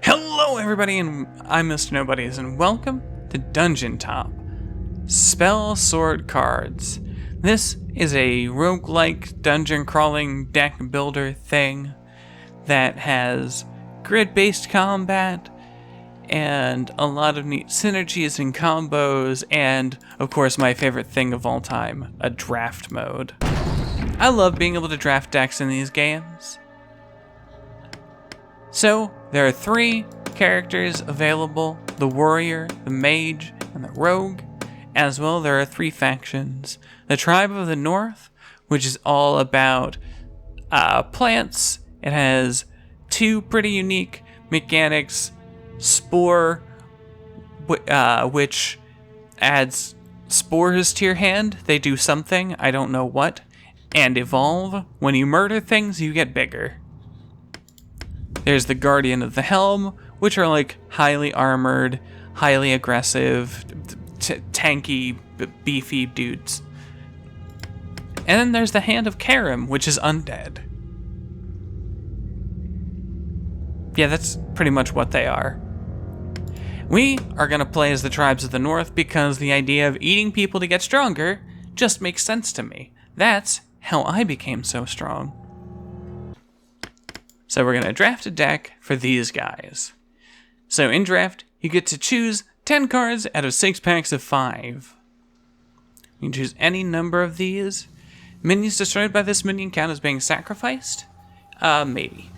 Hello everybody, and I'm Mr. Nobodies, and welcome to Dungeon Top. Spell Sword Cards. This is a roguelike dungeon crawling deck builder thing that has grid-based combat and a lot of neat synergies and combos, and of course my favorite thing of all time, a draft mode. I love being able to draft decks in these games. So, there are 3 characters available: the warrior, the mage, and the rogue. As well, there are 3 factions. The Tribe of the North, which is all about plants. It has 2 pretty unique mechanics. Spore, which adds spores to your hand. They do something, I don't know what. And Evolve. When you murder things, you get bigger. There's the Guardian of the Helm, which are like highly armored, highly aggressive, tanky, beefy dudes. And then there's the Hand of Karim, which is undead. Yeah, that's pretty much what they are. We are going to play as the Tribes of the North because the idea of eating people to get stronger just makes sense to me. That's how I became so strong. So we're going to draft a deck for these guys. So in draft, you get to choose 10 cards out of 6 packs of 5. You can choose any number of these. Minions destroyed by this minion count as being sacrificed? Maybe.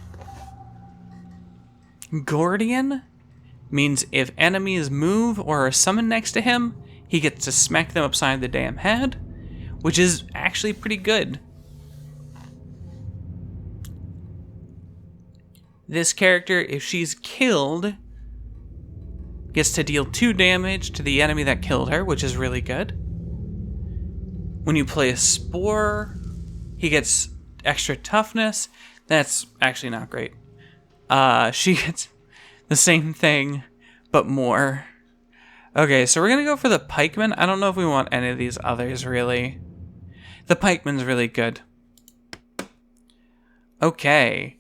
Guardian means if enemies move or are summoned next to him, he gets to smack them upside the damn head, which is actually pretty good. This character, if she's killed, gets to deal 2 damage to the enemy that killed her, which is really good. When you play a Spore, he gets extra toughness. That's actually not great. She gets the same thing, but more. Okay, so we're going to go for the Pikeman. I don't know if we want any of these others, really. The Pikeman's really good. Okay.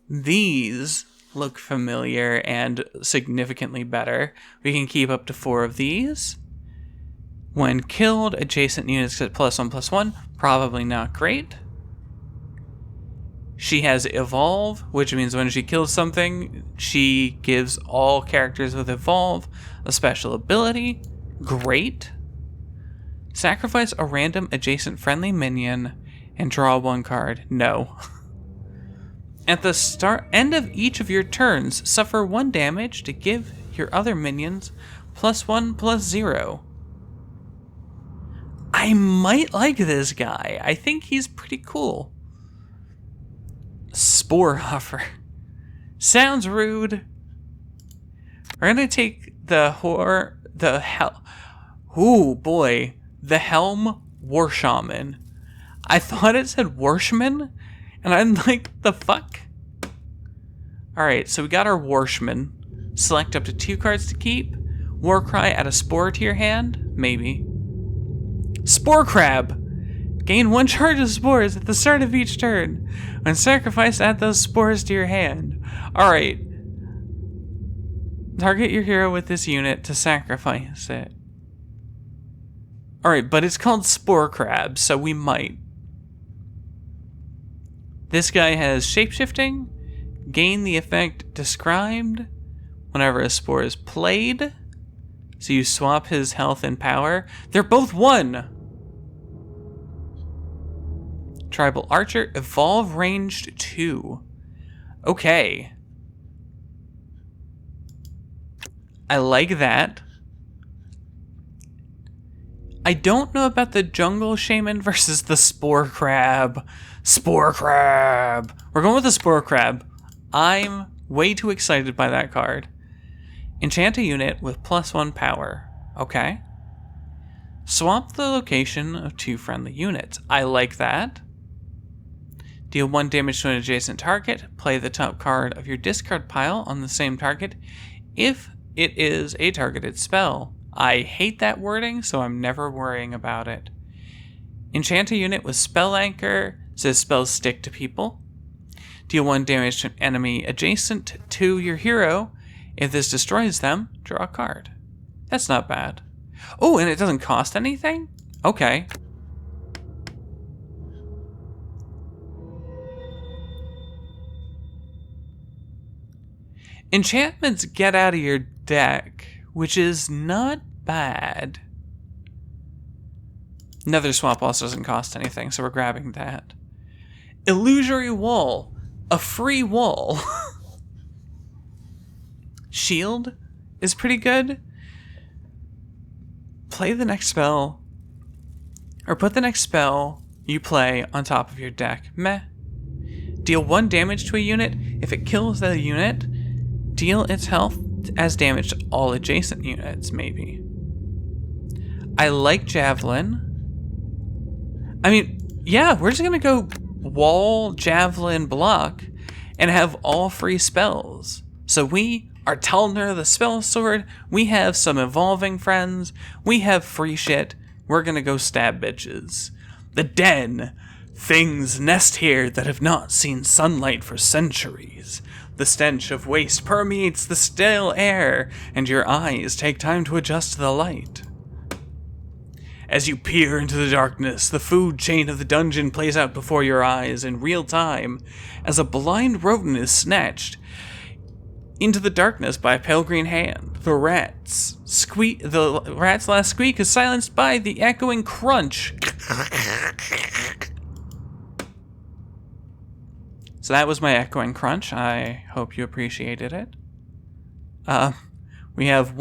These look familiar and significantly better. We can keep up to 4 of these. When killed, adjacent units get +1/+1. Probably not great. She has Evolve, which means when she kills something, she gives all characters with Evolve a special ability. Great. Sacrifice a random adjacent friendly minion and draw 1 card. No. At the end of each of your turns, suffer 1 damage to give your other minions +1/+0. I might like this guy. I think he's pretty cool. Spore Huffer. Sounds rude. We're gonna take the Helm War Shaman. I thought it said Warshman, and I'm like, the fuck? Alright, so we got our Warshman. Select up to 2 cards to keep. Warcry, add a Spore to your hand? Maybe. Spore Crab! Gain 1 charge of spores at the start of each turn. When sacrificed, add those spores to your hand. Alright. Target your hero with this unit to sacrifice it. Alright, but it's called Spore Crab, so we might. This guy has shapeshifting. Gain the effect described whenever a spore is played. So you swap his health and power. They're both 1! Tribal Archer, Evolve ranged 2. Okay. I like that. I don't know about the Jungle Shaman versus the Spore Crab. Spore Crab! We're going with the Spore Crab. I'm way too excited by that card. Enchant a unit with +1 power. Okay. Swap the location of 2 friendly units. I like that. Deal 1 damage to an adjacent target. Play the top card of your discard pile on the same target if it is a targeted spell. I hate that wording, so I'm never worrying about it. Enchant a unit with Spell Anchor, says spells stick to people. Deal 1 damage to an enemy adjacent to your hero If this destroys them, draw a card. That's not bad. Oh, and it doesn't cost anything? Okay. Enchantments get out of your deck, which is not bad. Nether Swamp also doesn't cost anything, so we're grabbing that. Illusory Wall. A free wall. Shield is pretty good. Play the next spell, or put the next spell you play on top of your deck. Meh. Deal 1 damage to a unit. If it kills the unit, deal its health as damage to all adjacent units, maybe. I like Javelin. I mean, yeah, we're just gonna go wall, javelin, block, and have all free spells. So we are Talner the Spell Sword, we have some evolving friends, we have free shit, we're gonna go stab bitches. The Den. Things nest here that have not seen sunlight for centuries. The stench of waste permeates the stale air, and your eyes take time to adjust to the light. As you peer into the darkness, the food chain of the dungeon plays out before your eyes in real time, as a blind rodent is snatched into the darkness by a pale green hand. The rat's last squeak is silenced by the echoing crunch. So that was my echoing crunch. I hope you appreciated it. We have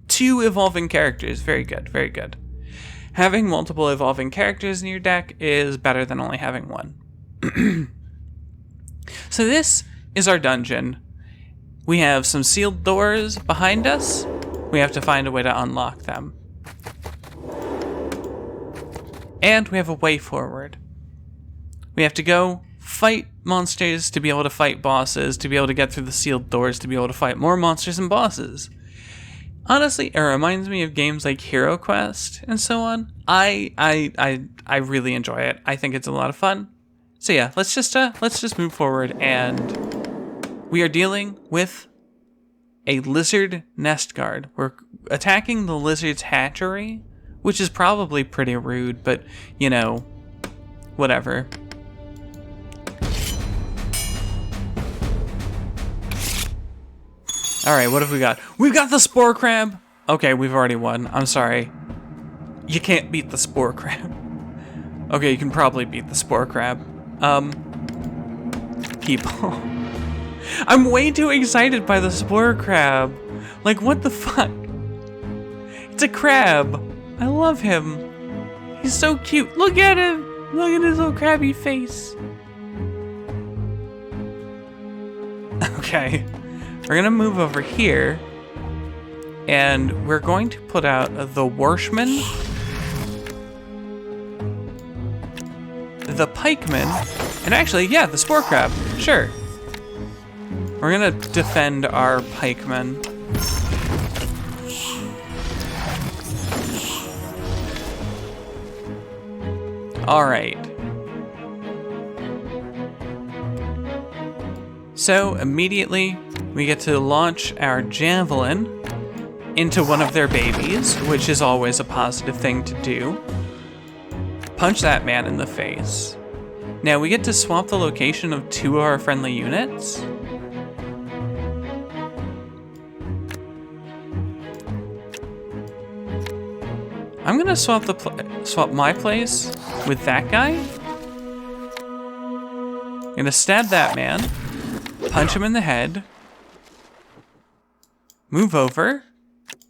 2 evolving characters. Very good, very good. Having multiple evolving characters in your deck is better than only having one. So this is our dungeon. We have some sealed doors behind us. We have to find a way to unlock them. And we have a way forward. We have to go fight monsters to be able to fight bosses, to be able to get through the sealed doors, to be able to fight more monsters and bosses. Honestly, it reminds me of games like Hero Quest and so on. I really enjoy it. I think it's a lot of fun. So yeah, let's just move forward, and we are dealing with a lizard nest guard. We're attacking the lizard's hatchery, which is probably pretty rude, but you know, whatever. Alright, what have we got? We've got the Spore Crab! Okay, we've already won. I'm sorry. You can't beat the Spore Crab. Okay, you can probably beat the Spore Crab. People. I'm way too excited by the Spore Crab. Like, what the fuck? It's a crab. I love him. He's so cute. Look at him! Look at his little crabby face. Okay. We're gonna move over here, and we're going to put out the Warshman, the Pikeman, and actually, yeah, the Spore Crab, sure. We're gonna defend our Pikeman. Alright. So, immediately, we get to launch our javelin into one of their babies, which is always a positive thing to do. Punch that man in the face. Now we get to swap the location of 2 of our friendly units. I'm gonna swap my place with that guy. I'm gonna stab that man, punch him in the head, move over,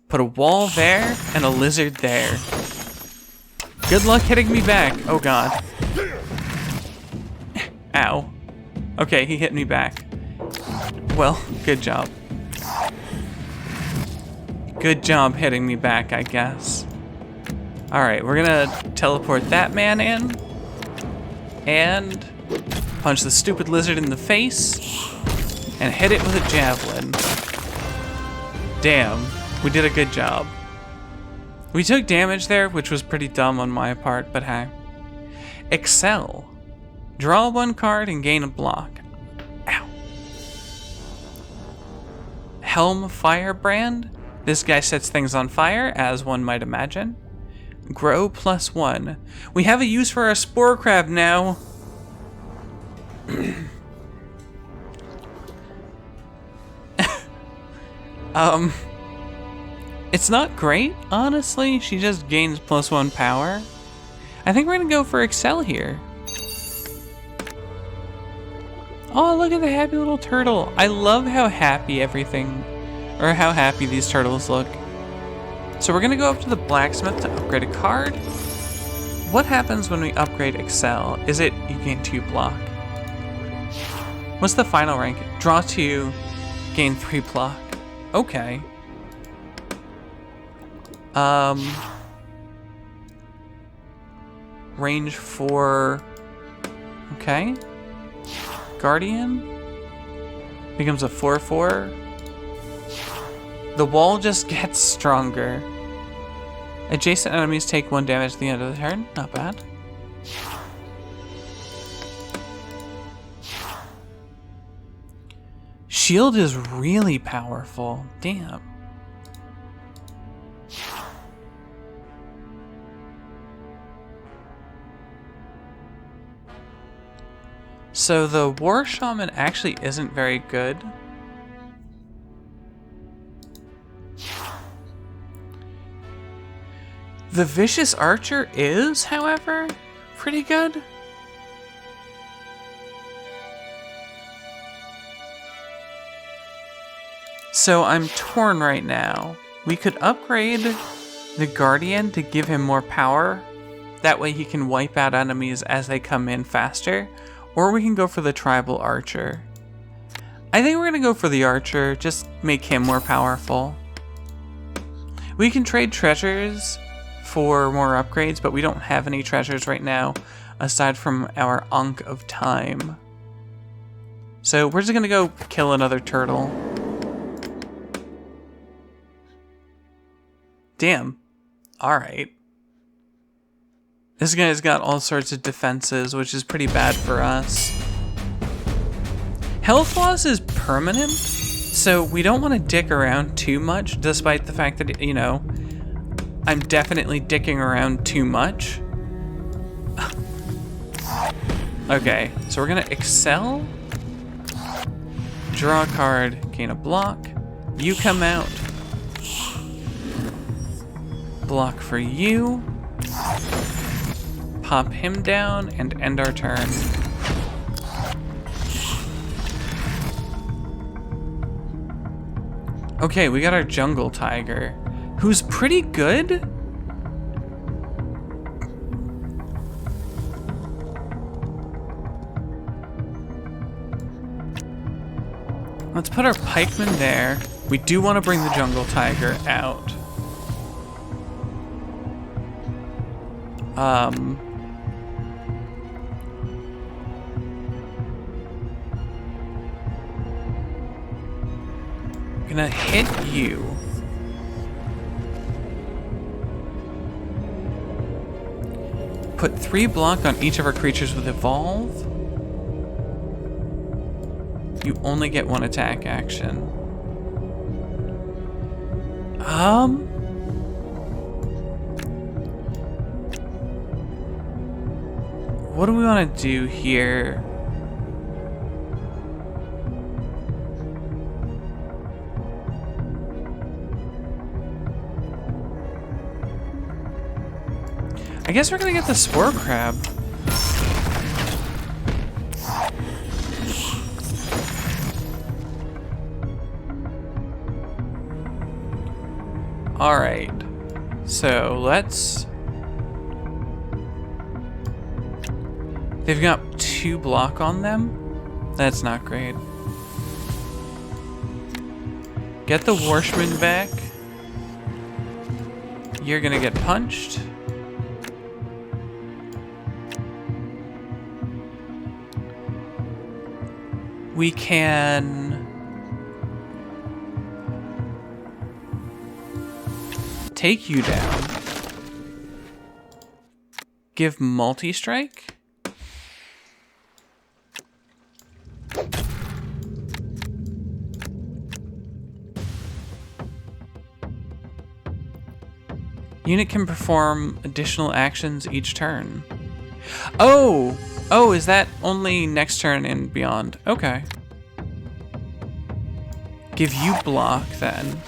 put a wall there, and a lizard there. Good luck hitting me back. Oh god. Ow. Okay, he hit me back. Well, good job. Good job hitting me back, I guess. Alright, we're gonna teleport that man in, and punch the stupid lizard in the face, and hit it with a javelin. Damn, we did a good job. We took damage there, which was pretty dumb on my part, but hey. Excel. Draw 1 card and gain a block. Ow. Helm Firebrand. This guy sets things on fire, as one might imagine. Grow +1. We have a use for our Spore Crab now. It's not great, honestly. She just gains +1 power. I think we're gonna go for Excel here. Oh, look at the happy little turtle. I love how happy everything, or how happy these turtles look. So we're gonna go up to the blacksmith to upgrade a card. What happens when we upgrade Excel? Is it you gain 2 block? What's the final rank? Draw 2, gain 3 block. Okay. Range 4. Okay. Guardian becomes a 4/4. The wall just gets stronger. Adjacent enemies take 1 damage at the end of the turn. Not bad. Shield is really powerful. Damn. So the War Shaman actually isn't very good. The Vicious Archer is, however, pretty good. So I'm torn right now. We could upgrade the Guardian to give him more power. That way he can wipe out enemies as they come in faster. Or we can go for the Tribal Archer. I think we're gonna go for the Archer, just make him more powerful. We can trade treasures for more upgrades, but we don't have any treasures right now, aside from our Ankh of Time. So we're just gonna go kill another turtle. Damn. Alright. This guy's got all sorts of defenses, which is pretty bad for us. Health loss is permanent, so we don't want to dick around too much, despite the fact that, you know, I'm definitely dicking around too much. Okay, so we're gonna Excel, draw a card, gain a block, you come out, block for you, pop him down, and end our turn. Okay, we got our Jungle Tiger, who's pretty good. Let's put our pikeman there. We do want to bring the Jungle Tiger out. I'm gonna hit you. Put 3 block on each of our creatures with Evolve. You only get 1 attack action. What do we want to do here? I guess we're gonna get the Spore Crab. Alright, so let's... They've got 2 block on them? That's not great. Get the Warshman back. You're gonna get punched. We can... take you down. Give multi-strike. Unit can perform additional actions each turn. Oh! Oh, is that only next turn and beyond? Okay. Give you block then.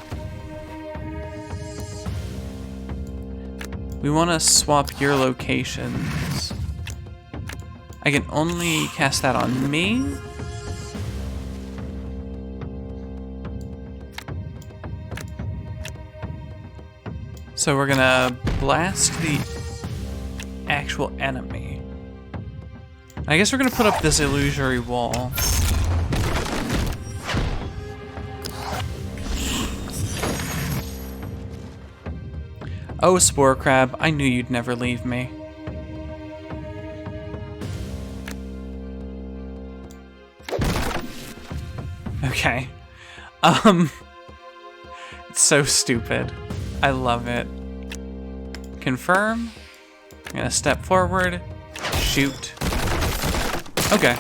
We want to swap your locations. I can only cast that on me. So we're gonna blast the actual enemy. I guess we're gonna put up this illusory wall. Oh, Spore Crab, I knew you'd never leave me. Okay. It's so stupid. I love it. Confirm. I'm gonna step forward. Shoot. Okay.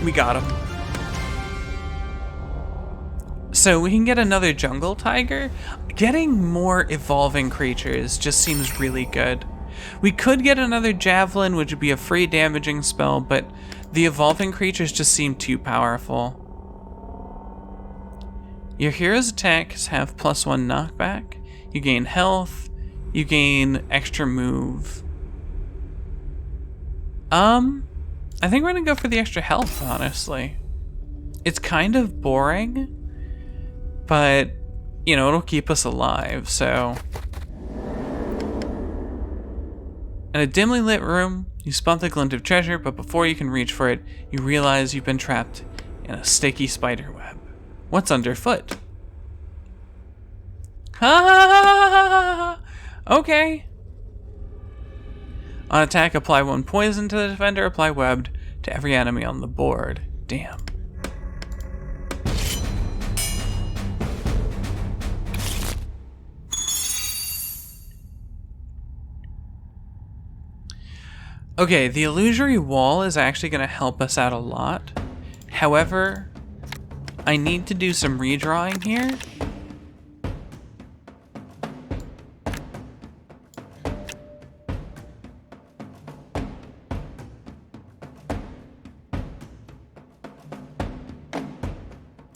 We got him. So we can get another jungle tiger. Getting more evolving creatures just seems really good. We could get another javelin, which would be a free damaging spell, but the evolving creatures just seem too powerful. Your hero's attacks have +1 knockback. You gain health. You gain extra move. I think we're gonna go for the extra health, honestly. It's kind of boring, but, you know, it'll keep us alive, so. In a dimly lit room, you spot the glint of treasure, but before you can reach for it, you realize you've been trapped in a sticky spider web. What's underfoot? Ha! Okay. On attack, apply 1 poison to the defender, apply webbed to every enemy on the board. Damn. Okay, the illusory wall is actually going to help us out a lot. However, I need to do some redrawing here.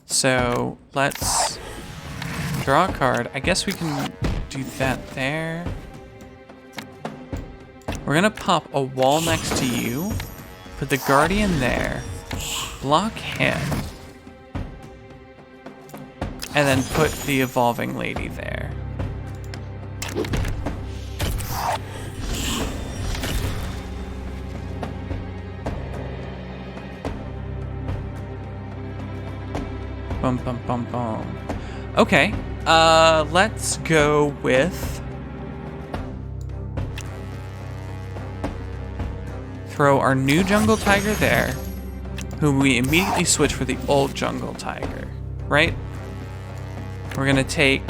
So let's draw a card. I guess we can do that there. We're gonna pop a wall next to you, put the guardian there, block him, and then put the evolving lady there. Bum, bum, bum, bum. Okay, let's go with... throw our new jungle tiger there, whom we immediately switch for the old jungle tiger, right? We're gonna take...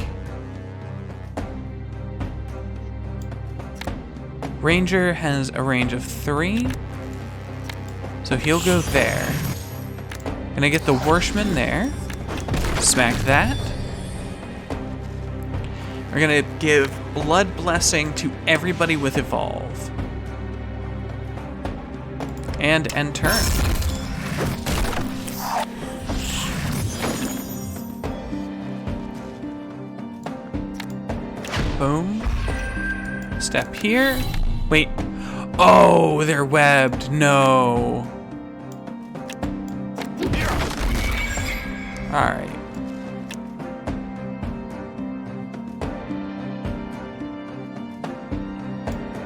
Ranger has a range of 3, so he'll go there. Gonna get the Worshman there. Smack that. We're gonna give Blood Blessing to everybody with Evolve. And end turn. Boom. Step here. Wait. Oh, they're webbed. No. All right.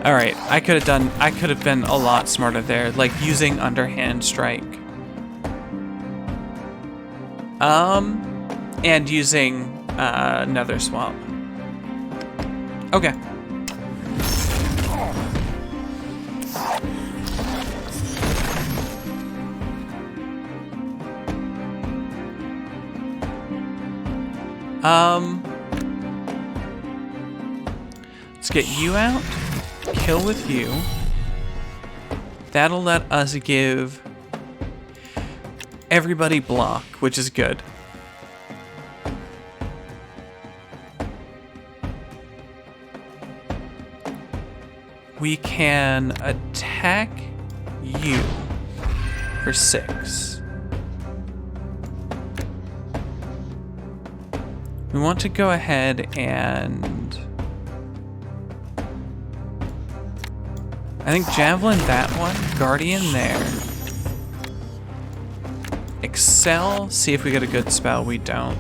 All right, I could have been a lot smarter there, like using underhand strike. And using Nether Swamp. Okay. Let's get you out. Kill with you. That'll let us give everybody block, which is good. we can attack you for 6. We want to go ahead and... I think Javelin that one, Guardian there. Excel, see if we get a good spell. We don't.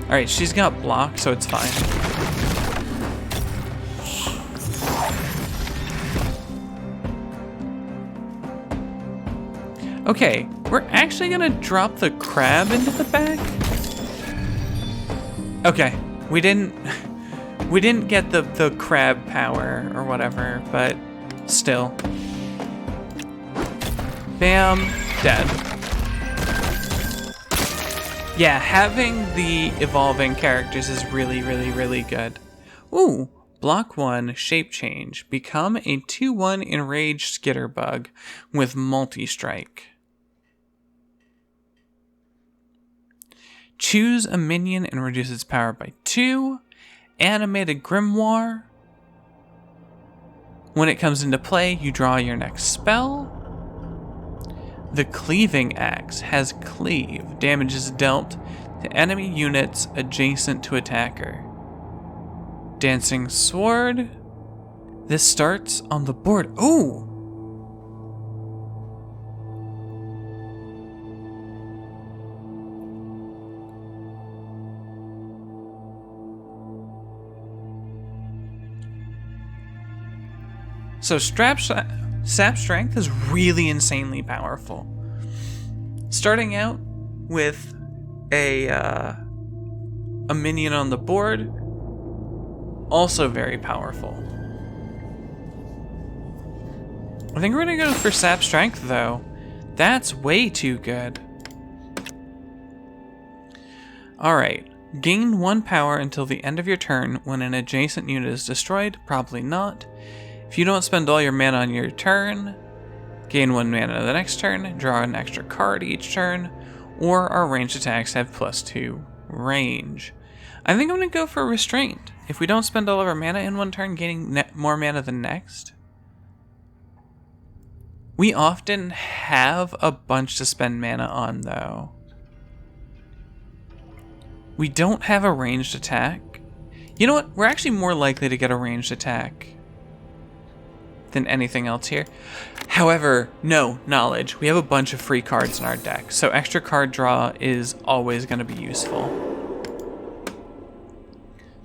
Alright, she's got block, so it's fine. Okay, we're actually gonna drop the crab into the back. Okay, we didn't get the crab power or whatever, but still. Bam, dead. Yeah, having the evolving characters is really, really, really good. Ooh, block 1, shape change. Become a 2/1 enraged skitterbug with multi-strike. Choose a minion and reduce its power by 2. Animated Grimoire. When it comes into play, you draw your next spell. The Cleaving Axe has cleave. Damage is dealt to enemy units adjacent to attacker. Dancing Sword. This starts on the board. Ooh! So Sap Strength is really insanely powerful. Starting out with a minion on the board, also very powerful. I think we're gonna go for Sap Strength though. That's way too good. Alright, gain 1 power until the end of your turn when an adjacent unit is destroyed, probably not. If you don't spend all your mana on your turn, gain 1 mana the next turn, draw an extra card each turn, or our ranged attacks have +2 range. I think I'm going to go for Restraint. If we don't spend all of our mana in one turn, gaining more mana the next. We often have a bunch to spend mana on though. We don't have a ranged attack. You know what? We're actually more likely to get a ranged attack than anything else here. However, no, knowledge. We have a bunch of free cards in our deck, so extra card draw is always going to be useful.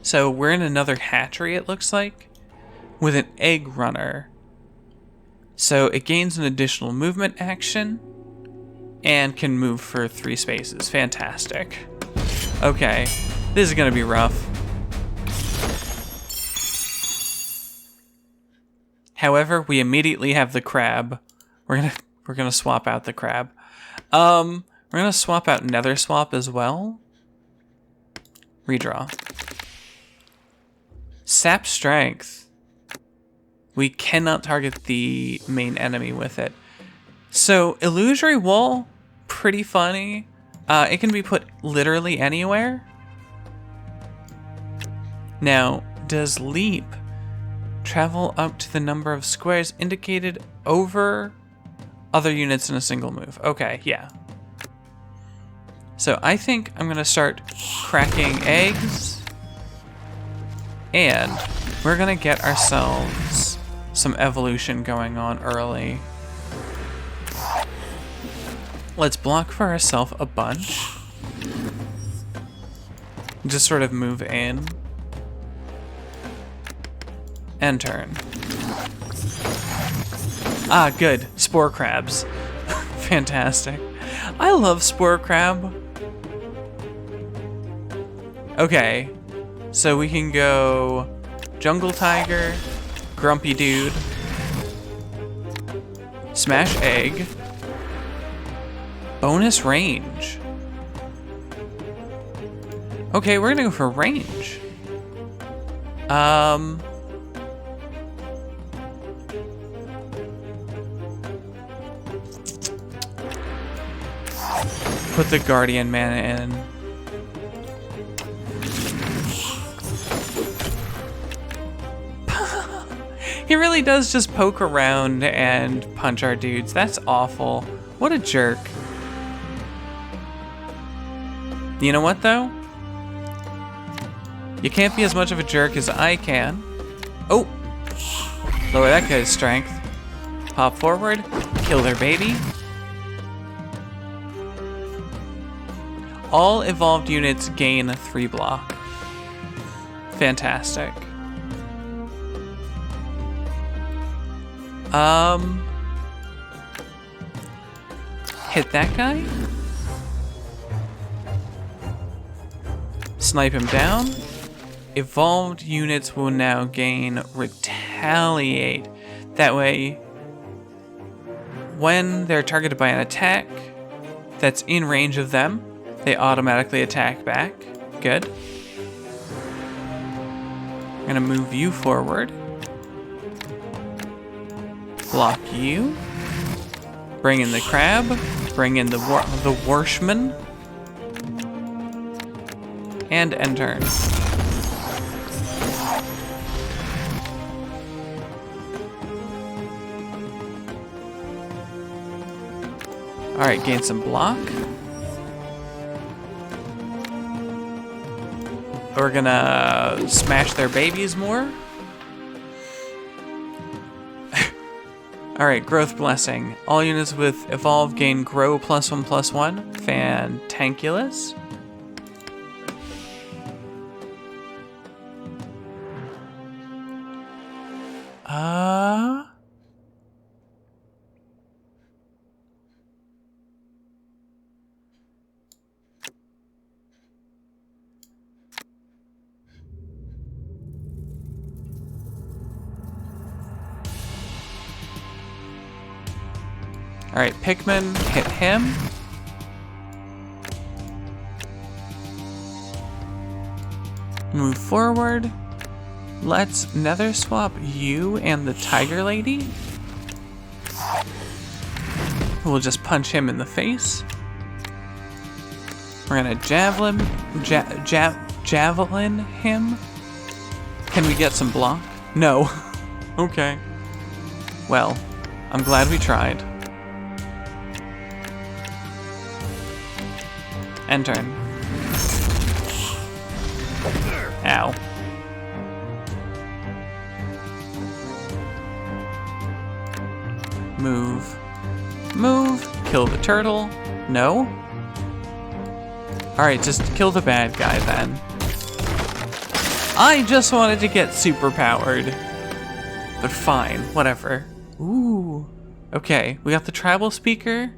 So we're in another hatchery, it looks like, with an egg runner. So it gains an additional movement action and can move for 3 spaces. Fantastic. Okay, this is going to be rough. However, we immediately have the crab. We're gonna swap out the crab. We're gonna swap out Nether Swap as well. Redraw. Sap Strength. We cannot target the main enemy with it. So Illusory Wall, pretty funny. It can be put literally anywhere. Now, does Leap travel up to the number of squares indicated over other units in a single move? Okay, yeah. So I think I'm gonna start cracking eggs, and we're gonna get ourselves some evolution going on early. Let's block for ourselves a bunch. Just sort of move in. End turn. Ah, good. Spore crabs. Fantastic. I love Spore Crab. Okay. So we can go Jungle Tiger, Grumpy Dude, Smash Egg, bonus range. Okay, we're gonna go for range. Put the Guardian mana in. He really does just poke around and punch our dudes. That's awful. What a jerk. You know what, though? You can't be as much of a jerk as I can. Oh! Lower that guy's strength. Pop forward. Kill their baby. All evolved units gain 3 block. Fantastic. Hit that guy. Snipe him down. Evolved units will now gain Retaliate. That way, when they're targeted by an attack that's in range of them, they automatically attack back. Good. I'm gonna move you forward. Block you. Bring in the crab. Bring in the Warshman. And end turn. Alright, gain some block. We're gonna smash their babies more. Alright, Growth Blessing. All units with Evolve gain Grow +1/+1. Fantankulous. Alright, Pikmin, hit him. Move forward. Let's nether swap you and the Tiger Lady. We'll just punch him in the face. We're gonna javelin him. Can we get some block? No. Okay. Well, I'm glad we tried. End turn. Ow. Move. Move. Kill the turtle. No? Alright, just kill the bad guy then. I just wanted to get super powered. But fine, whatever. Ooh. Okay, we got the tribal speaker.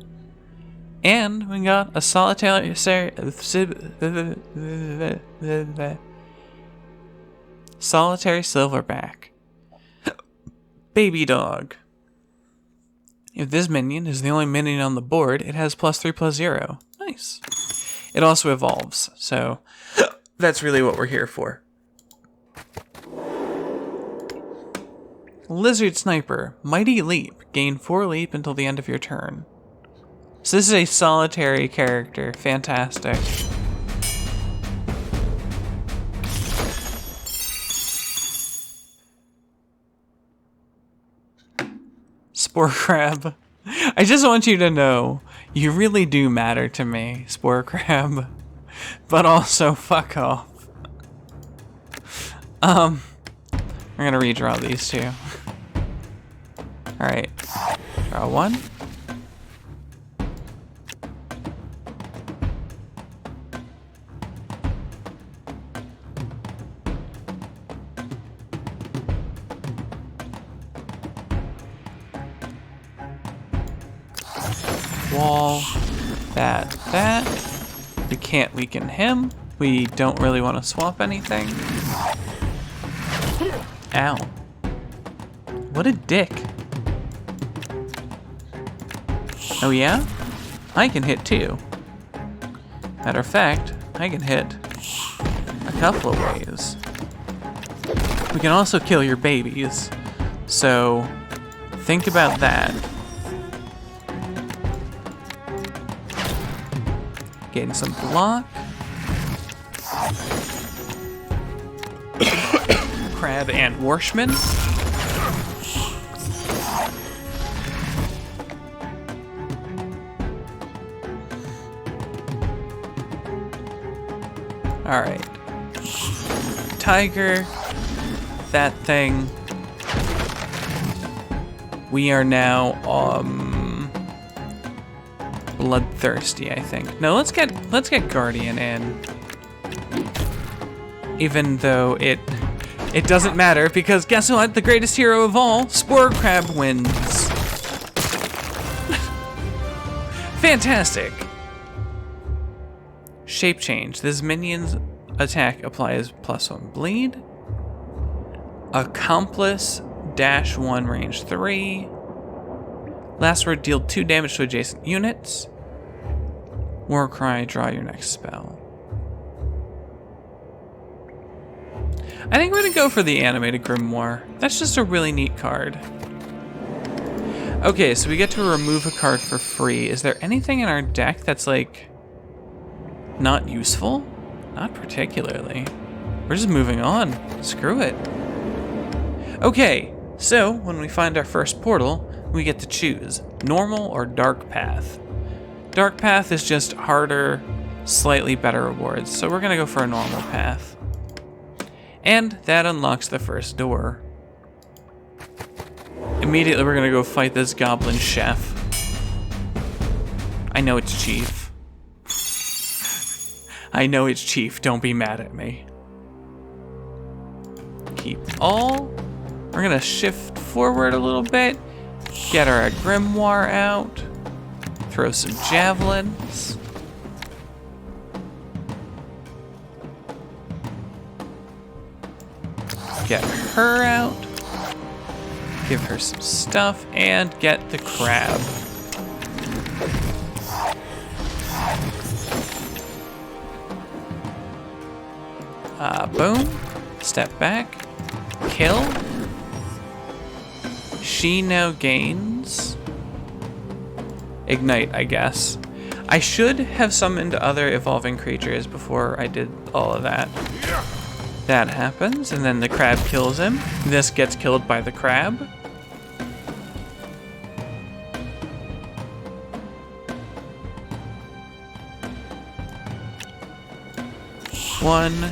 And we got a solitary silverback. Baby dog. If this minion is the only minion on the board, it has +3/+0. Nice. It also evolves, so that's really what we're here for. Lizard Sniper. Mighty Leap. Gain 4 leap until the end of your turn. So this is a solitary character. Fantastic. Spore Crab. I just want you to know, you really do matter to me, Spore Crab. But also, fuck off. We're gonna redraw these two. Alright. Draw one. Wall, that. We can't weaken him. We don't really want to swap anything. Ow. What a dick. Oh yeah? I can hit too. Matter of fact, I can hit a couple of ways. We can also kill your babies. So, think about that. Getting some block. Crab and Warshman. Alright. Tiger. That thing. We are now, bloodthirsty, I think. No, let's get Guardian in. Even though it doesn't matter, because guess what? The greatest hero of all, Spore Crab, wins. Fantastic. Shape change. This minion's attack applies +1 bleed. Accomplice -1 range 3. Last word, deal 2 damage to adjacent units. Warcry, draw your next spell. I think we're gonna go for the animated grimoire. That's just a really neat card. Okay, so we get to remove a card for free. Is there anything in our deck that's like not useful? Not particularly. We're just moving on. Screw it. Okay, so when we find our first portal, we get to choose normal or dark path. Dark path is just harder, slightly better rewards, so we're gonna go for a normal path. And that unlocks the first door. Immediately we're gonna go fight this goblin chef. I know it's Chief. I know it's Chief, don't be mad at me. Keep all. We're gonna shift forward a little bit, get our grimoire out, throw some javelins. Get her out, give her some stuff, and get the crab. Boom, step back, kill. She now gains Ignite, I guess. I should have summoned other evolving creatures before I did all of that. That happens, and then the crab kills him. This gets killed by the crab. One,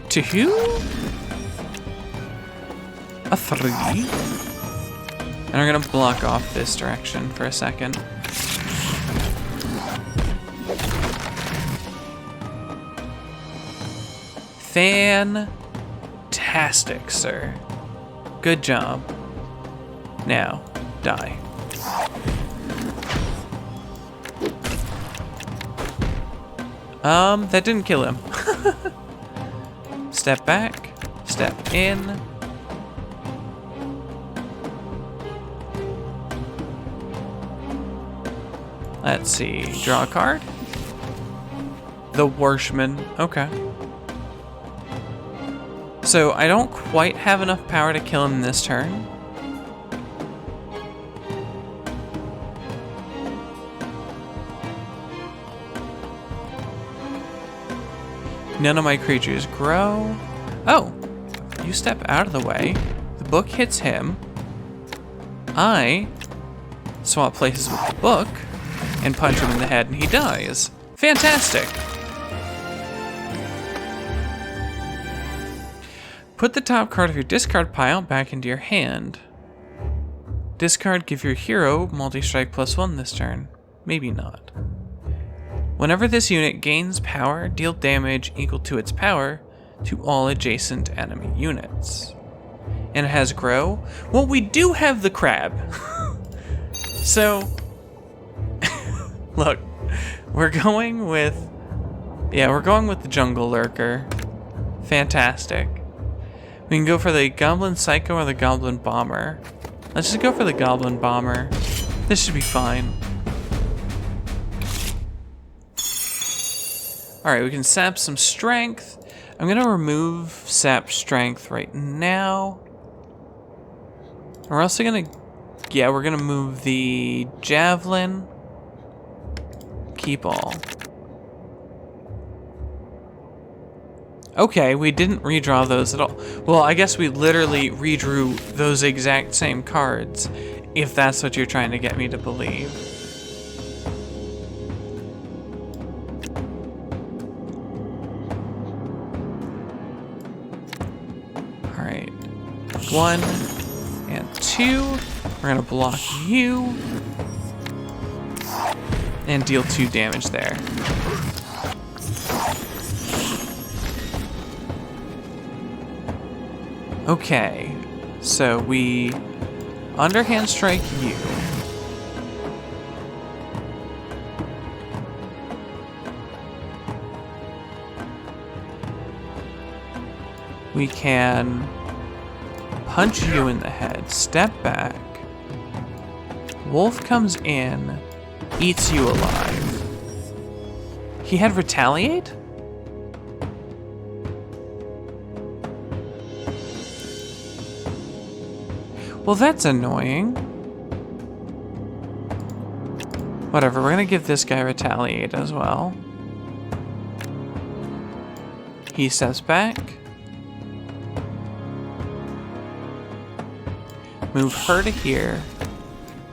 two, a 3. And we're gonna block off this direction for a second. Fantastic, sir. Good job. Now, die. That didn't kill him. Step back, step in. Let's see, draw a card. The Warshman, okay. So I don't quite have enough power to kill him this turn. None of my creatures grow. Oh, you step out of the way. The book hits him. I swap places with the book and punch him in the head and he dies. Fantastic. Put the top card of your discard pile back into your hand. Discard, give your hero multi-strike +1 this turn. Maybe not. Whenever this unit gains power, deal damage equal to its power to all adjacent enemy units. And it has grow. Well, we do have the crab. So, look, we're going with the jungle lurker. Fantastic. We can go for the goblin psycho or the goblin bomber. Let's just go for the goblin bomber. This should be fine. Alright, we can sap some strength. I'm gonna remove sap strength right now. We're also gonna, we're gonna move the javelin. Keep all. Okay, we didn't redraw those at all. Well, I guess we literally redrew those exact same cards, if that's what you're trying to get me to believe. 1 and 2. We're gonna block you. And deal 2 damage there. Okay, so we underhand strike you. We can punch you in the head, step back. Wolf comes in, eats you alive. He had retaliate? Well, that's annoying. Whatever, we're gonna give this guy retaliate as well. He steps back. Move her to here.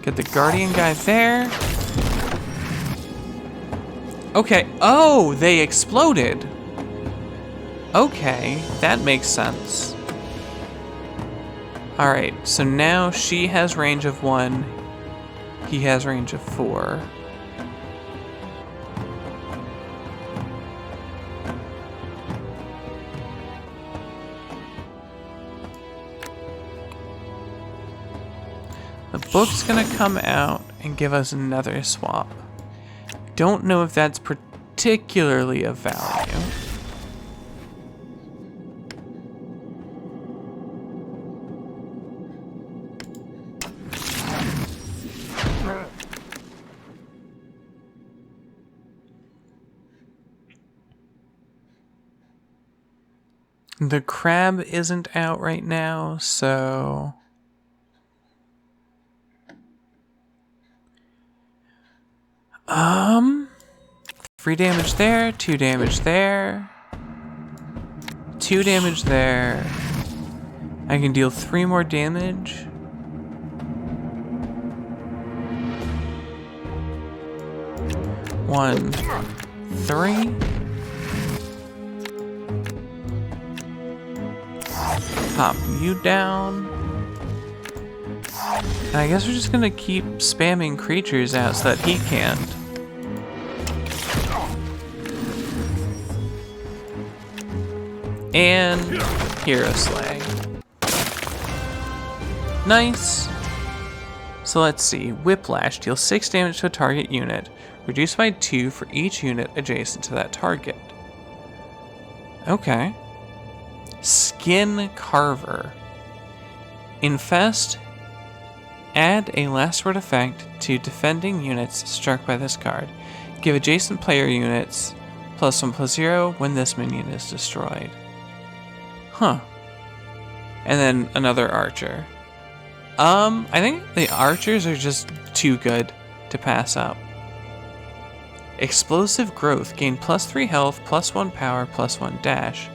Get the guardian guy there. Okay, oh, they exploded. Okay, that makes sense. Alright, so now she has range of 1. He has range of 4. The book's gonna come out and give us another swap. Don't know if that's particularly of value. The crab isn't out right now, so... Free damage there, 2 damage there, 2 damage there. I can deal 3 more damage. One, 3. Pop you down. And I guess we're just gonna keep spamming creatures out so that he can't. And Hero Slay. Nice. So let's see. Whiplash deals 6 damage to a target unit, reduced by 2 for each unit adjacent to that target. Okay. Skin Carver. Infest. Add a last word effect to defending units struck by this card. Give adjacent player units +1/+0 when this minion is destroyed. Huh. And then another archer. I think the archers are just too good to pass up. Explosive Growth. Gain +3 health, +1 power, +1 dash.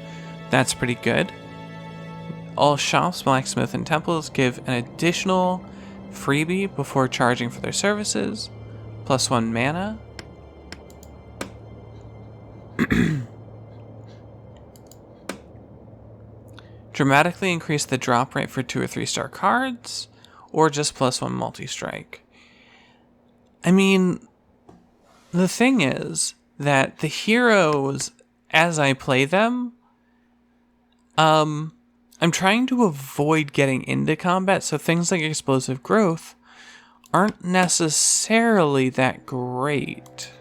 That's pretty good. All shops, blacksmith, and temples give an additional freebie before charging for their services. +1 mana. Dramatically increase the drop rate for 2 or 3 star cards, or just +1 multi-strike. I mean, the thing is that the heroes, as I play them, I'm trying to avoid getting into combat, so things like Explosive Growth aren't necessarily that great.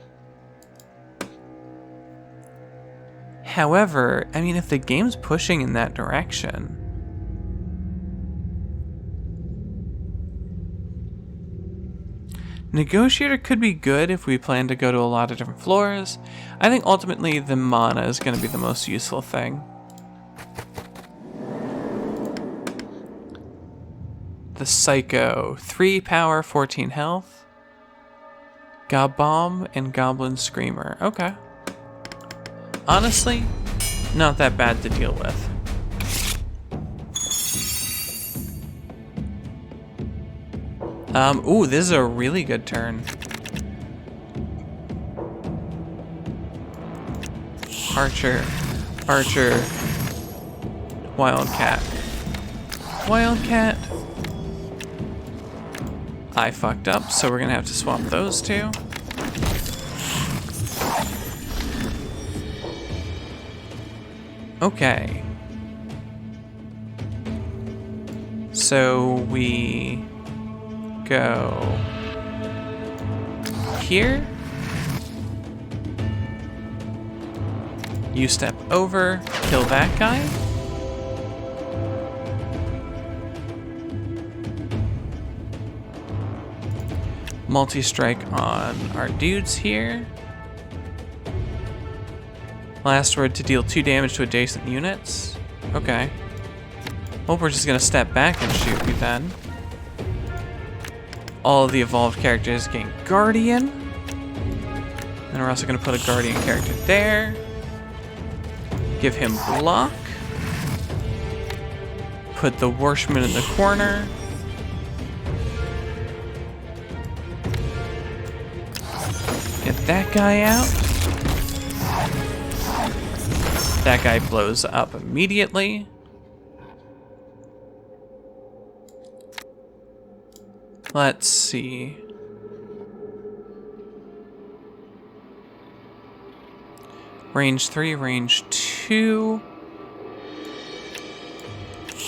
However, I mean, if the game's pushing in that direction... Negotiator could be good if we plan to go to a lot of different floors. I think ultimately the mana is going to be the most useful thing. The Psycho. 3 power, 14 health. Gob-Bomb and Goblin Screamer. Okay. Honestly, not that bad to deal with. Ooh, this is a really good turn. Archer, Archer, Wildcat. Wildcat. I fucked up, so we're gonna have to swap those two. Okay. So we go here. You step over, kill that guy. Multi-strike on our dudes here. Last word to deal 2 damage to adjacent units. Okay. Well, we're just gonna step back and shoot you then. All of the evolved characters gain Guardian. And we're also gonna put a Guardian character there. Give him block. Put the Warshman in the corner. Get that guy out. That guy blows up immediately. Let's see. Range 3, range 2.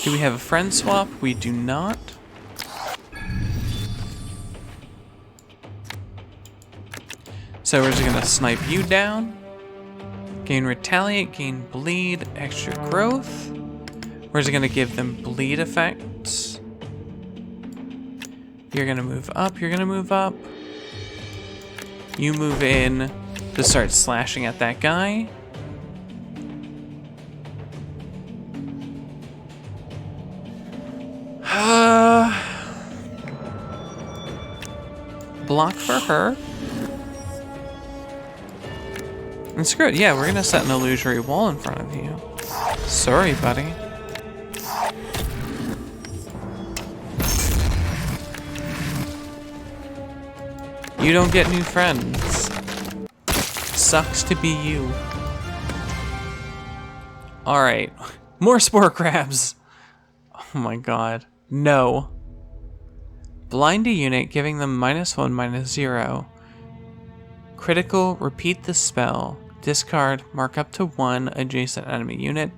Do we have a friend swap? We do not. So we're just gonna snipe you down. Gain retaliate, gain bleed, extra growth. We're just gonna give them bleed effects. You're gonna move up, you're gonna move up. You move in to start slashing at that guy. Block for her. And screw it, yeah, we're gonna set an illusory wall in front of you. Sorry, buddy. You don't get new friends. Sucks to be you. Alright, more spore crabs. Oh my god. No. Blind a unit, giving them -1, -0. Critical, repeat the spell. Discard, mark up to 1 adjacent enemy unit.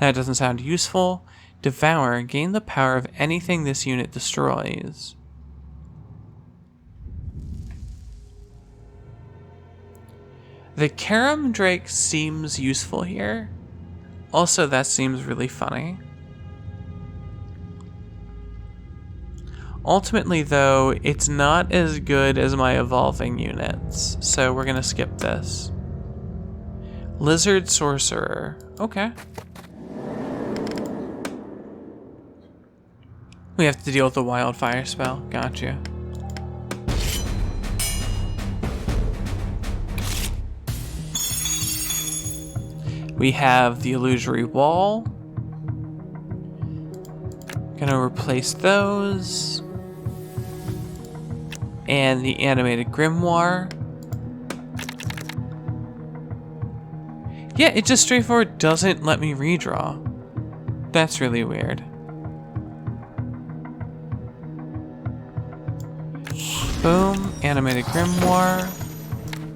That doesn't sound useful. Devour, gain the power of anything this unit destroys. The Karam Drake seems useful here. Also, that seems really funny. Ultimately, though, it's not as good as my evolving units, so we're gonna skip this. Lizard Sorcerer. Okay. We have to deal with the Wildfire spell. Gotcha. We have the Illusory Wall. Gonna replace those. And the Animated Grimoire. Yeah, it just straightforward doesn't let me redraw. That's really weird. Boom, Animated Grimoire.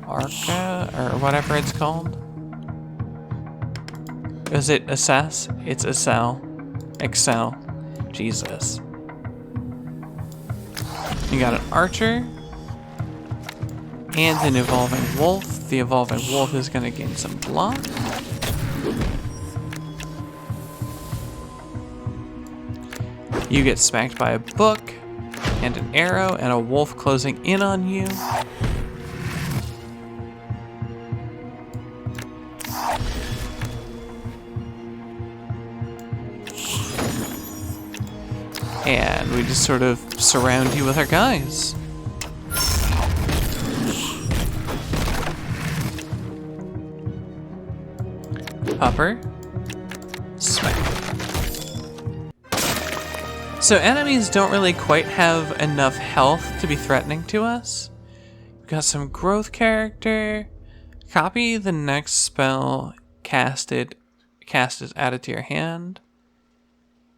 Arca, or whatever it's called. Is it Assess? It's Excel. Excel. Jesus. You got an Archer. And an Evolving Wolf. The Evolving Wolf is going to gain some block. You get smacked by a book. And an arrow. And a wolf closing in on you. And we just sort of surround you with our guys. Popper. Smack. So enemies don't really quite have enough health to be threatening to us. We've got some growth character. Copy the next spell cast is added to your hand.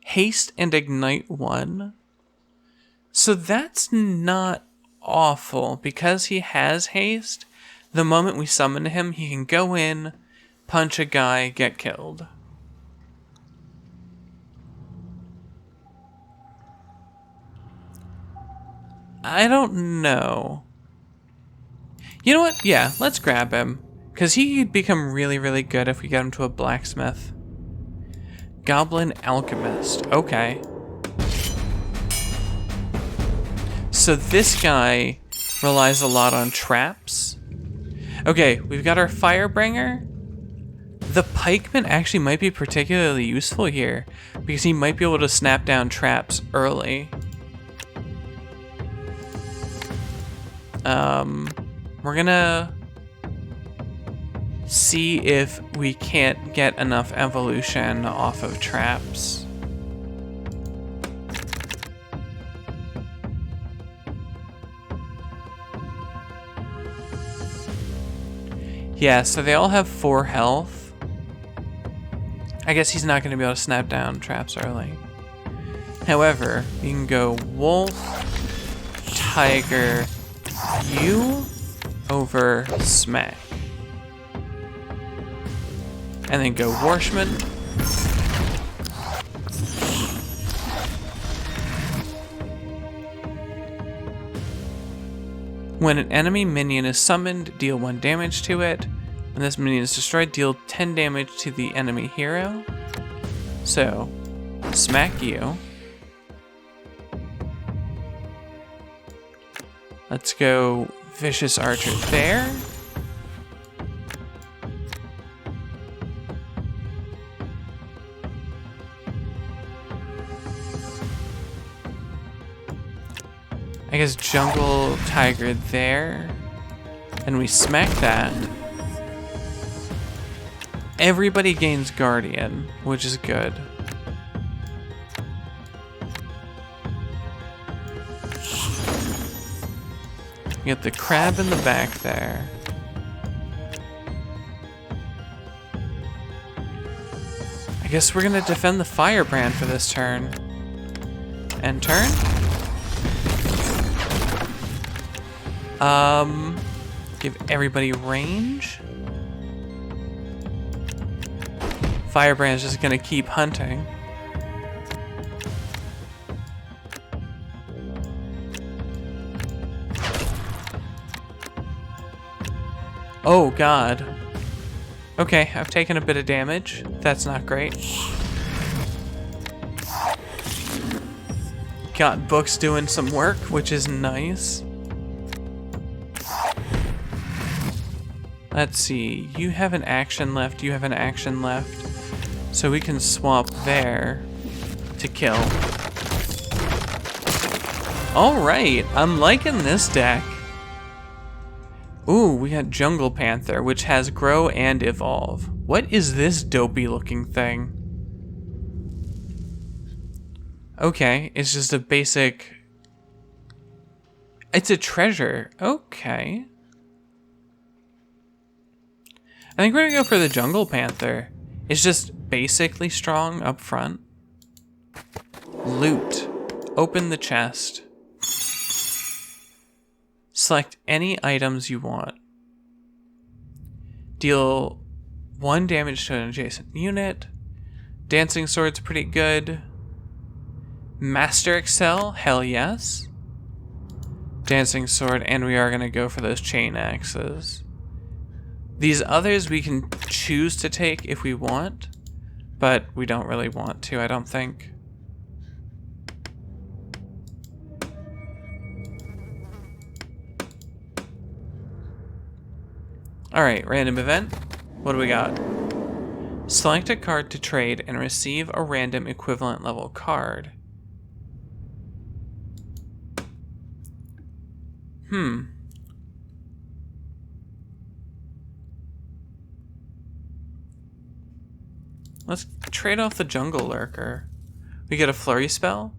Haste and Ignite 1. So that's not awful, because he has haste. The moment we summon him, he can go in, punch a guy, get killed. I don't know. You know what? Yeah, let's grab him. Because he could become really, really good if we get him to a blacksmith. Goblin Alchemist. Okay. So this guy relies a lot on traps. Okay, we've got our Firebringer. The Pikeman actually might be particularly useful here, because he might be able to snap down traps early. We're gonna see if we can't get enough evolution off of traps. Yeah, so they all have 4 health. I guess he's not going to be able to snap down traps early. However, you can go Wolf, Tiger, you over Smack. And then go Warshman. When an enemy minion is summoned, deal 1 damage to it. When this minion is destroyed, deal 10 damage to the enemy hero. So, smack you. Let's go Vicious Archer there. I guess Jungle Tiger there. And we smack that. Everybody gains Guardian, which is good. You get the crab in the back there. I guess we're gonna defend the Firebrand for this turn. End turn. Give everybody range. Firebrand's just gonna keep hunting. Oh god. Okay, I've taken a bit of damage. That's not great. Got Books doing some work, which is nice. Let's see, you have an action left, you have an action left. So we can swap there to kill. Alright, I'm liking this deck. Ooh, we got Jungle Panther, which has Grow and Evolve. What is this dopey looking thing? Okay, it's just a basic... It's a treasure. Okay. I think we're gonna go for the Jungle Panther. It's just basically strong up front. Loot. Open the chest. Select any items you want. Deal 1 damage to an adjacent unit. Dancing Sword's pretty good. Master Excel, hell yes. Dancing Sword, and we are gonna go for those chain axes. These others we can choose to take if we want, but we don't really want to, I don't think. Alright, random event. What do we got? Select a card to trade and receive a random equivalent level card. Let's trade off the Jungle Lurker. We get a Flurry spell.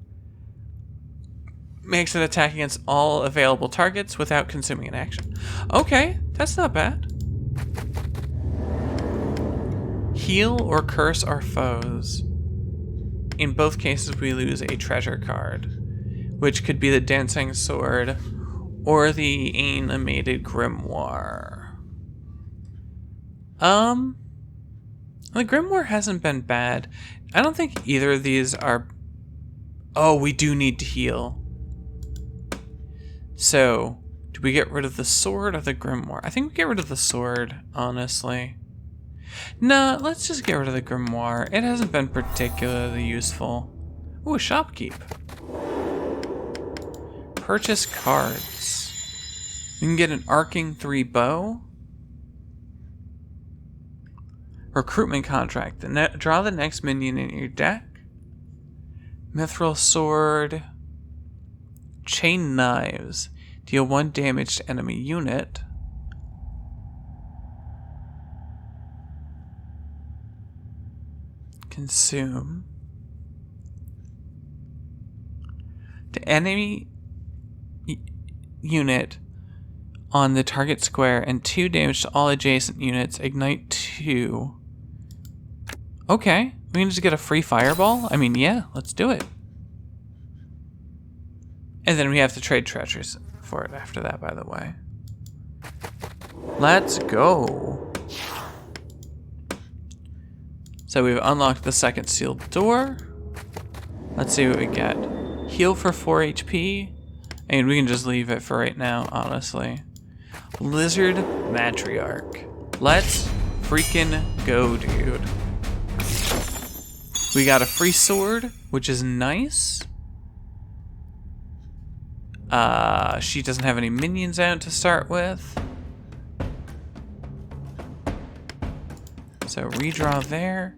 Makes an attack against all available targets without consuming an action. Okay, that's not bad. Heal or curse our foes. in both cases we lose a treasure card, which could be the Dancing Sword or the Animated Grimoire. The Grimoire hasn't been bad. I don't think either of these are... Oh, we do need to heal. So, do we get rid of the sword or the Grimoire? I think we get rid of the sword, honestly. Nah, let's just get rid of the Grimoire. It hasn't been particularly useful. Ooh, a shopkeep. Purchase cards. We can get an Arcing 3 bow. Recruitment contract. Draw the next minion in your deck. Mithril sword. Chain knives. Deal 1 damage to enemy unit. Consume. To enemy unit on the target square and 2 damage to all adjacent units. Ignite 2. Okay, we can just get a free fireball? I mean, yeah, let's do it. And then we have to trade treasures for it after that, by the way. Let's go. So we've unlocked the second sealed door. Let's see what we get. Heal for 4 HP. And we can just leave it for right now, honestly. Lizard Matriarch. Let's freaking go, dude. We got a free sword, which is nice. She doesn't have any minions out to start with. So redraw there.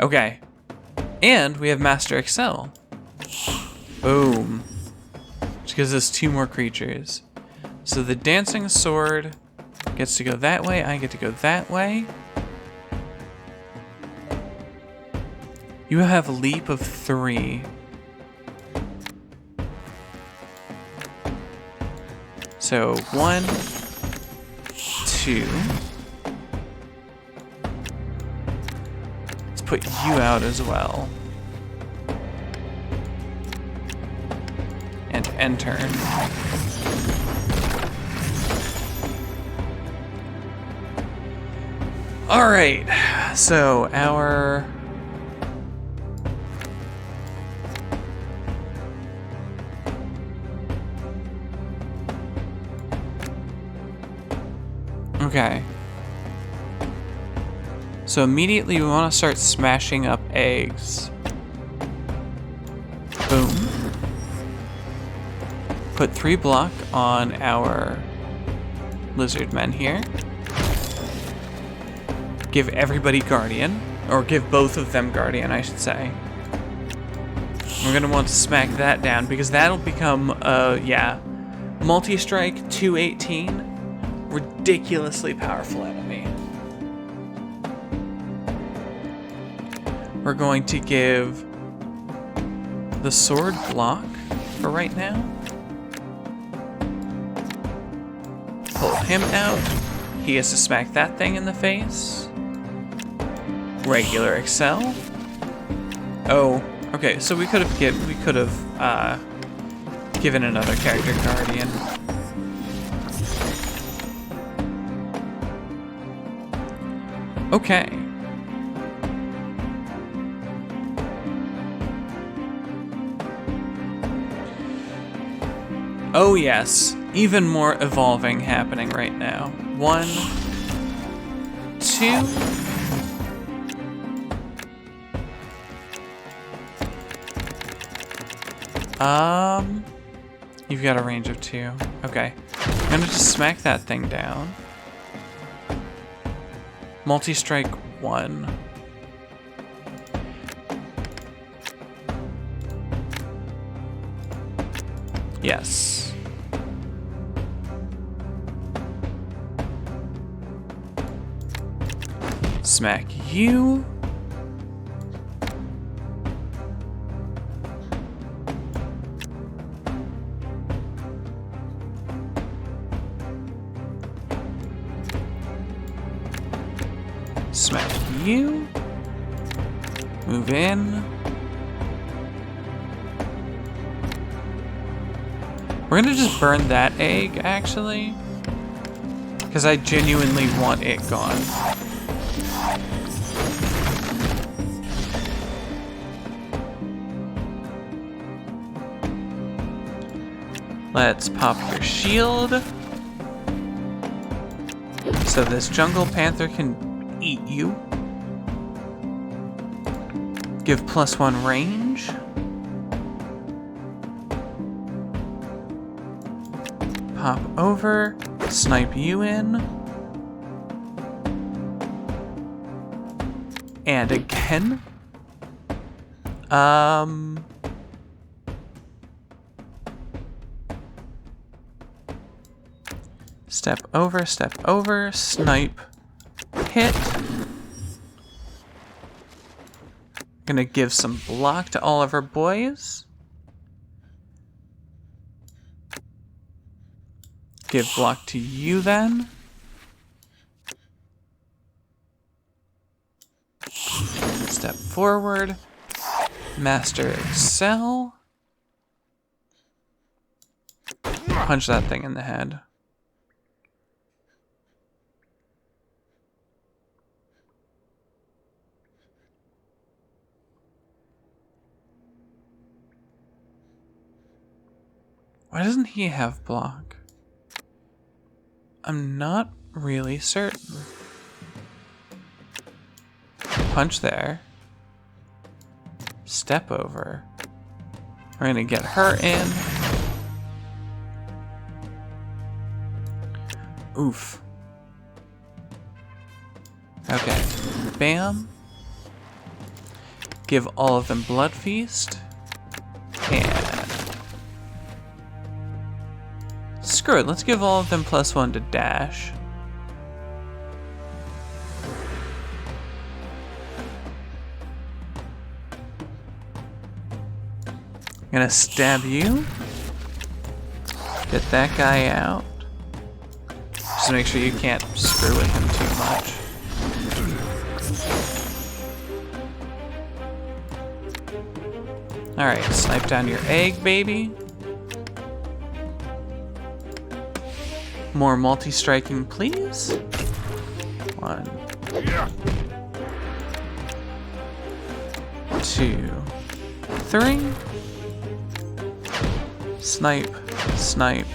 Okay. And we have Master Excel. Boom. Which gives us 2 more creatures. So the Dancing Sword gets to go that way. I get to go that way. You have a leap of 3. So 1, 2. Let's put you out as well. And end turn. Alright, so our... Okay. So immediately we want to start smashing up eggs. Boom. Put 3 block on our lizard men here. Give everybody Guardian. Or give both of them Guardian, I should say. We're going to want to smack that down because that'll become, yeah. Multi-strike 218. Ridiculously powerful enemy. We're going to give the sword block for right now. Pull him out. He has to smack that thing in the face. Regular Excel. Oh, okay. So we could have given another character Guardian. Okay. Oh yes, even more evolving happening right now. 1, 2. You've got a range of 2. Okay. I'm gonna just smack that thing down. Multi-strike 1. Yes. Smack you. Smack you. Move in. We're gonna just burn that egg, actually. Because I genuinely want it gone. Let's pop your shield. So this jungle panther can eat you. Give +1 range. Pop over, snipe you in. And again. Step over, snipe, hit. Gonna give some block to all of our boys. Give block to you then. Step forward. Master Excel. Punch that thing in the head. Why doesn't he have block? I'm not really certain. Punch there. Step over. We're gonna get her in. Oof. Okay. Bam. Give all of them Blood Feast. And screw it, let's give all of them +1 to dash. I'm gonna stab you. Get that guy out. Just make sure you can't screw with him too much. Alright, snipe down your egg, baby. More multi-striking, please. 1, 2, 3. Snipe, snipe,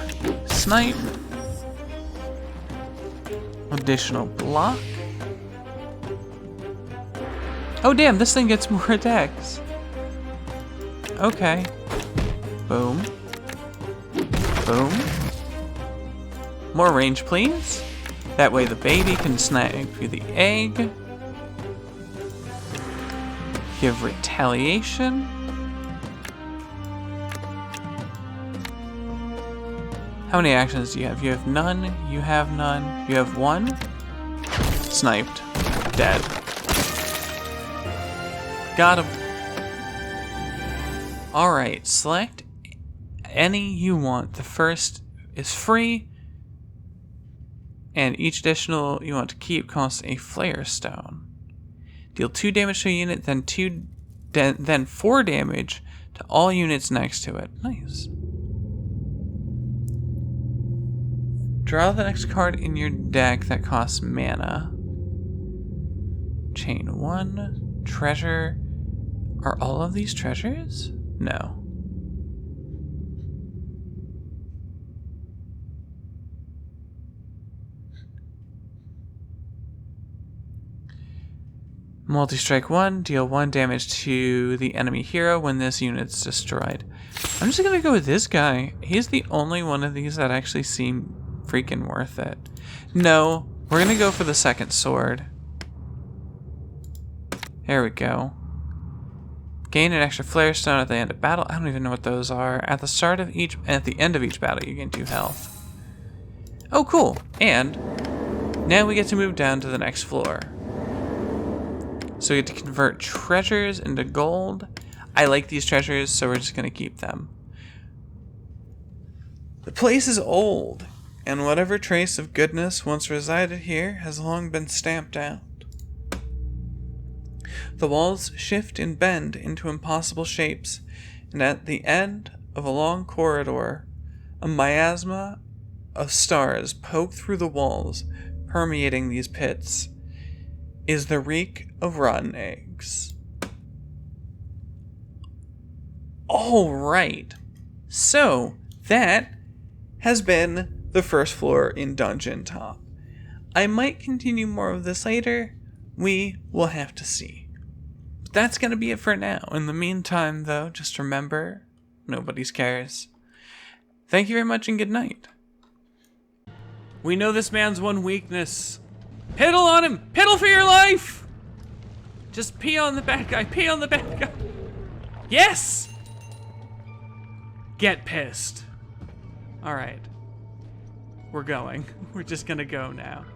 snipe. Additional block. Oh damn, this thing gets more attacks. Okay. Boom. Boom. More range, please. That way the baby can snipe through the egg. Give retaliation. How many actions do you have? You have none, you have none, you have 1. Sniped. Dead. Got him. Alright, select any you want. The first is free. And each additional you want to keep costs a Flare Stone. Deal 2 damage to a unit, then 4 damage to all units next to it. Nice. Draw the next card in your deck that costs mana. Chain 1. Treasure. Are all of these treasures? No. Multi-strike 1, deal 1 damage to the enemy hero when this unit's destroyed. I'm just gonna go with this guy. He's the only one of these that actually seem freaking worth it. No, we're gonna go for the second sword. There we go. Gain an extra Flare Stone at the end of battle. I don't even know what those are. At the end of each battle, you gain 2 health. Oh, cool. And now we get to move down to the next floor. So we get to convert treasures into gold. I like these treasures, so we're just going to keep them. The place is old, and whatever trace of goodness once resided here has long been stamped out. The walls shift and bend into impossible shapes, and at the end of a long corridor, a miasma of stars poke through the walls, permeating these pits, is the reek of rotten eggs. Alright, so that has been the first floor in Dungeon Top. I might continue more of this later, we will have to see. But that's going to be it for now. In the meantime, though, just remember, nobody cares. Thank you very much and good night. We know this man's one weakness. Piddle on him! Piddle for your life! Just pee on the bad guy, pee on the bad guy. Yes! Get pissed. All right. We're going. We're just gonna go now.